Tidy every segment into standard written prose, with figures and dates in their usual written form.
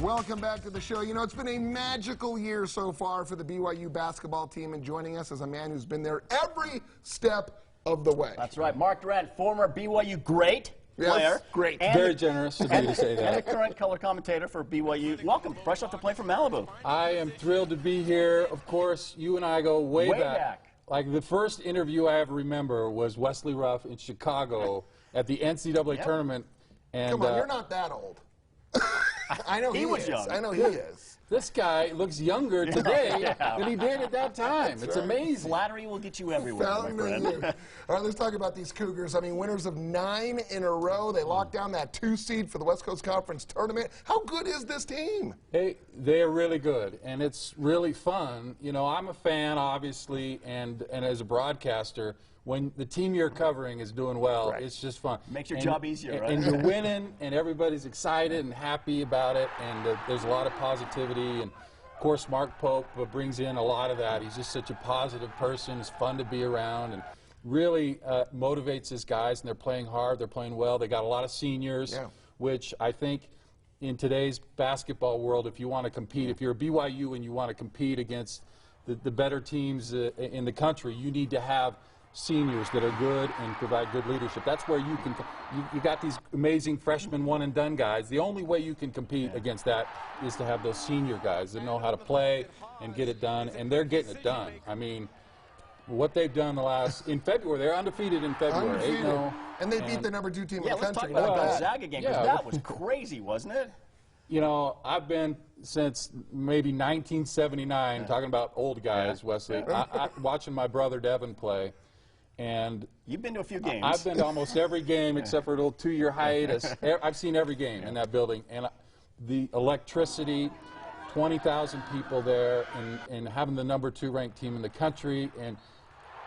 Welcome back to the show. You know, it's been a magical year so far for the BYU basketball team, and joining us is a man who's been there every step of the way. That's right. Mark Durrant, former BYU great player. Great. Very generous of me to say that. And the current color commentator for BYU. Welcome. Fresh off the plane from Malibu. I am thrilled to be here. Of course, you and I go way back. Like the first interview I ever remember was Wesley Ruff in Chicago at the NCAA tournament. And, Come on, you're not that old. I know he was is. young. I know he is. This guy looks younger today than he did at that time. It's amazing. Flattery will get you everywhere, my friend. All right, let's talk about these Cougars. I mean, winners of 9 in a row. They locked down that 2 seed for the West Coast Conference tournament. How good is this team? Hey, they're really good, and it's really fun. You know, I'm a fan, obviously, and as a broadcaster, when the team you're covering is doing well, it's just fun. Makes your job easier, right? And you're winning, and everybody's excited and happy about it, and there's a lot of positivity. And, of course, Mark Pope brings in a lot of that. He's just such a positive person. It's fun to be around, and really motivates his guys, and they're playing hard. They're playing well. They got a lot of seniors, which I think in today's basketball world, if you want to compete, if you're a BYU and you want to compete against the better teams in the country, you need to have seniors that are good and provide good leadership. That's where you can, you got these amazing freshman one-and-done guys. The only way you can compete against that is to have those senior guys that know how to play and get it done, and they're getting it done. I mean, what they've done in February, they're undefeated in February. Undefeated. 8-0. And they beat the number 2 team in the country. Let's talk about the Gonzaga game, because that was crazy, wasn't it? You know, I've been since maybe 1979 talking about old guys, Wesley, watching my brother Devin play. And you've been to a few games. I've been to almost every game except for a little 2-year hiatus. I've seen every game in that building. And the electricity, 20,000 people there, and having the number 2 ranked team in the country. And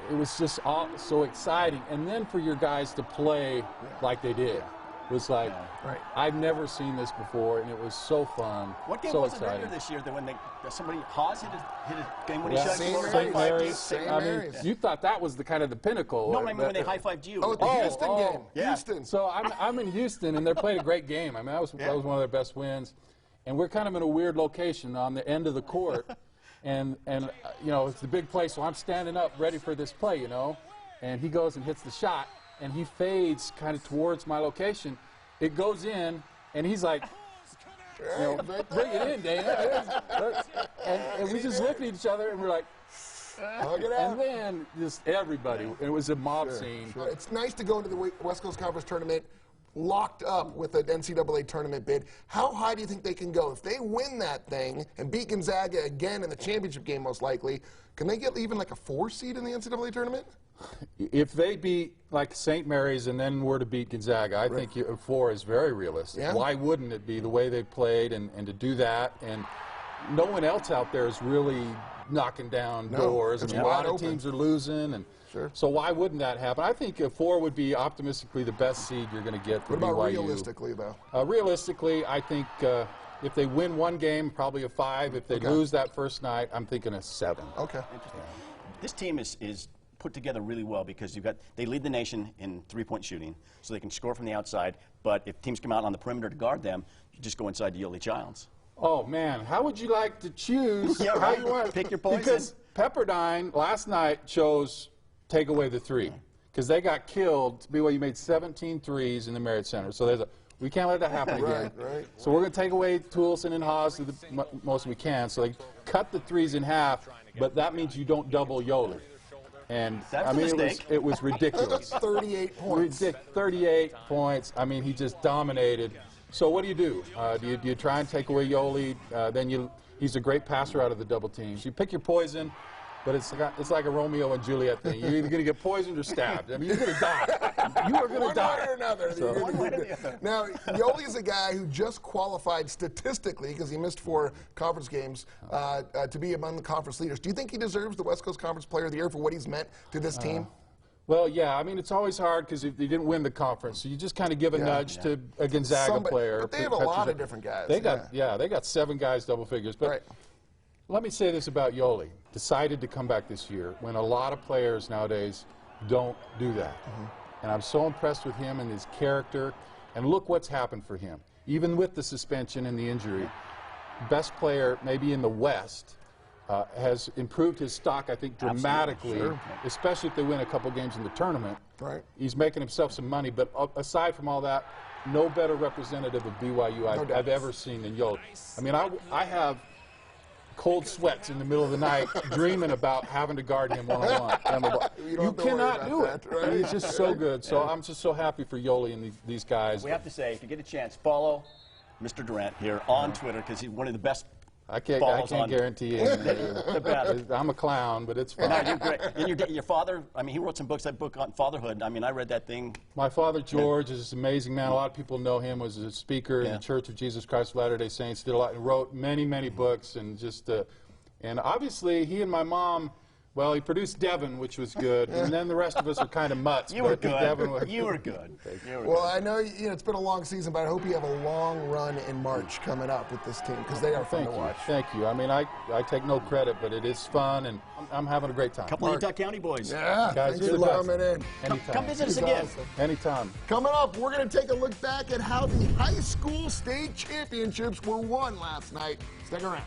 it was just all so exciting. And then for your guys to play like they did was like, I've never seen this before, and it was so fun. What game so was exciting. it earlier this year that when somebody, Haas hit a game-winning shot? St. Mary's. I mean, you thought that was the kind of the pinnacle. No, I mean when they high-fived you. Oh, the Houston game. Houston. So I'm in Houston, and they played a great game. I mean, that was one of their best wins. And we're kind of in a weird location on the end of the court. and you know, it's the big play, so I'm standing up ready for this play, you know. And he goes and hits the shot, and he fades kind of towards my location. It goes in, and he's like, you know, bring it in, Dana. And we just looked at each other, and we're like, hug it out. And then just everybody, it was a mob scene. It's nice to go into the West Coast Conference tournament locked up with an NCAA tournament bid. How high do you think they can go? If they win that thing and beat Gonzaga again in the championship game most likely, can they get even like a 4 seed in the NCAA tournament? If they beat like St. Mary's and then were to beat Gonzaga, I think 4 is very realistic. Yeah. Why wouldn't it be the way they played and to do that? And no one else out there is really knocking down doors. I mean, a lot of teams are losing, and so why wouldn't that happen? I think a 4 would be optimistically the best seed you're going to get for BYU. What about realistically, though? Realistically, I think if they win one game, probably a 5. If they lose that first night, I'm thinking a 7. Okay. Interesting. This team is put together really well because they lead the nation in 3-point shooting, so they can score from the outside. But if teams come out on the perimeter to guard them, you just go inside to Yoeli Childs. Oh man, how would you like to choose how you want? Pick your poison. Because Pepperdine last night chose take away the 3 because they got killed. BYU made 17 threes in the Marriott Center, so we can't let that happen again. So we're going to take away Toolson and Haas the most we can. So they cut the 3s in half, but that means you don't double Yoeli. And I mean, it was ridiculous. 38 points. 38 points. I mean, he just dominated. So what do? Do you try and take away Yoeli? Then he's a great passer out of the double teams. You pick your poison, but it's like a Romeo and Juliet thing. You're either going to get poisoned or stabbed. I mean, you're going to die. You are going to die. One way or another. So. Now, Yoeli is a guy who just qualified statistically, because he missed 4 conference games, to be among the conference leaders. Do you think he deserves the West Coast Conference Player of the Year for what he's meant to this team? Well, yeah. I mean, it's always hard because if they didn't win the conference, so you just kind of give a nudge to a Gonzaga player. But they have a lot of different guys. They got 7 guys double figures. But let me say this about Yoeli. Decided to come back this year when a lot of players nowadays don't do that. And I'm so impressed with him and his character. And look what's happened for him. Even with the suspension and the injury, best player maybe in the West, has improved his stock, I think, dramatically, especially if they win a couple games in the tournament. Right. He's making himself some money, but aside from all that, no better representative of BYU I've ever seen than Yoli. I mean, I have cold sweats in the middle of the night dreaming about having to guard him one-on-one. You cannot do it. Right? He's just so good. So I'm just so happy for Yoli and these guys. We have to say, if you get a chance, follow Mr. Durant here on Twitter, because he's one of the best. I can't guarantee anything. I'm a clown, but it's fun. No, you're great. And your father, I mean, he wrote some books, that book on fatherhood. I mean, I read that thing. My father, George, is this amazing man. A lot of people know him, was a speaker in the Church of Jesus Christ of Latter-day Saints, did a lot, and wrote many, many books, and just, and obviously he and my mom, well, he produced Devin, which was good, and then the rest of us are kind of mutts. You were good. Devin was You were good. Well, I know it's been a long season, but I hope you have a long run in March coming up with this team, because they are fun to watch. Thank you. I mean, I take no credit, but it is fun, and I'm having a great time. Couple of Utah County boys. Yeah, Guys, thanks you're for the coming in. Anytime. Come visit us again. Awesome. Anytime. Coming up, we're going to take a look back at how the high school state championships were won last night. Stick around.